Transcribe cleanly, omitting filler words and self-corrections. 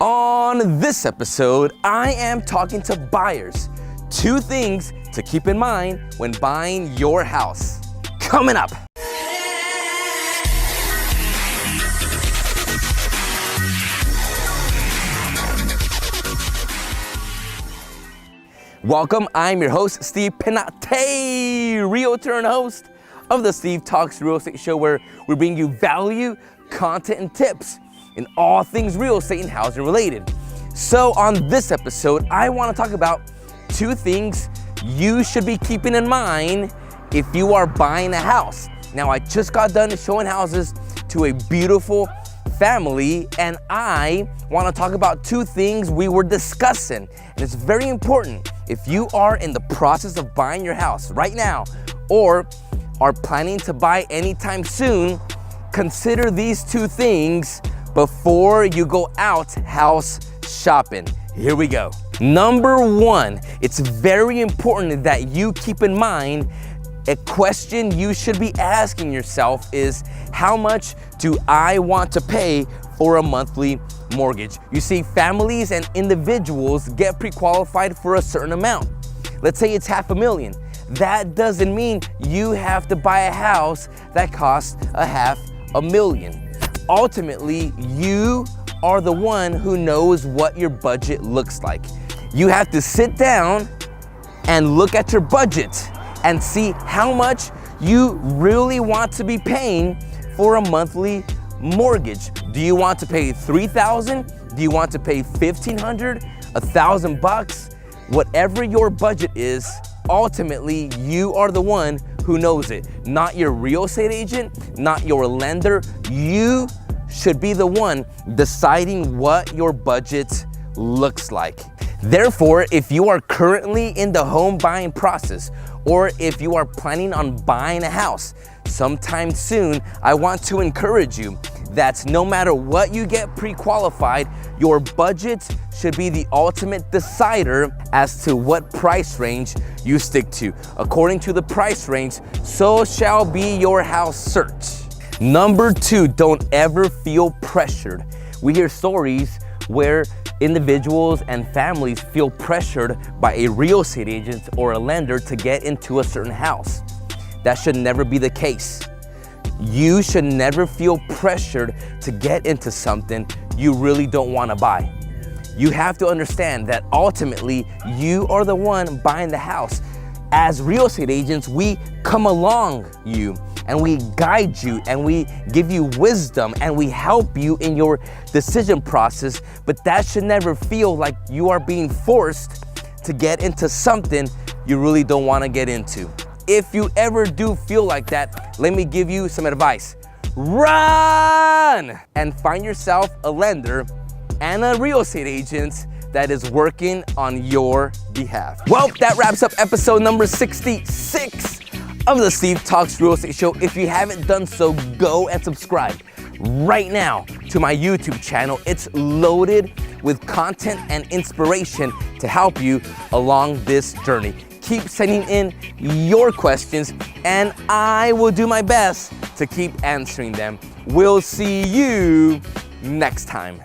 On this episode, I am talking to buyers. 2 things to keep in mind when buying your house. Coming up. Welcome, I'm your host, Steve Penate, realtor and host of the Steve Talks Real Estate Show, where we bring you value, content, and tips in all things real estate and housing related. So on this episode, I want to talk about 2 things you should be keeping in mind if you are buying a house. Now, I just got done showing houses to a beautiful family, and I want to talk about 2 things we were discussing. And it's very important if you are in the process of buying your house right now or are planning to buy anytime soon, consider these 2 things before you go out house shopping. Here we go. Number 1, it's very important that you keep in mind a question you should be asking yourself is, how much do I want to pay for a monthly mortgage? You see, families and individuals get pre-qualified for a certain amount. Let's say it's $500,000. That doesn't mean you have to buy a house that costs $500,000. Ultimately, you are the one who knows what your budget looks like. You have to sit down and look at your budget and see how much you really want to be paying for a monthly mortgage. Do you want to pay $3,000? Do you want to pay $1,500? $1,000? Whatever your budget is, ultimately you are the one who knows it. Not your real estate agent, not your lender. You should be the one deciding what your budget looks like. Therefore, if you are currently in the home buying process, or if you are planning on buying a house sometime soon, I want to encourage you that no matter what you get pre-qualified, your budget should be the ultimate decider as to what price range you stick to. According to the price range, so shall be your house search. Number 2, don't ever feel pressured. We hear stories where individuals and families feel pressured by a real estate agent or a lender to get into a certain house. That should never be the case. You should never feel pressured to get into something you really don't want to buy. You have to understand that ultimately you are the one buying the house. As real estate agents, we come along you and we guide you and we give you wisdom and we help you in your decision process, but that should never feel like you are being forced to get into something you really don't want to get into. If you ever do feel like that, let me give you some advice. Run and find yourself a lender and a real estate agent that is working on your behalf. Well, that wraps up episode number 66 of the Steve Talks Real Estate Show. If you haven't done so, go and subscribe right now to my YouTube channel. It's loaded with content and inspiration to help you along this journey. Keep sending in your questions and I will do my best to keep answering them. We'll see you next time.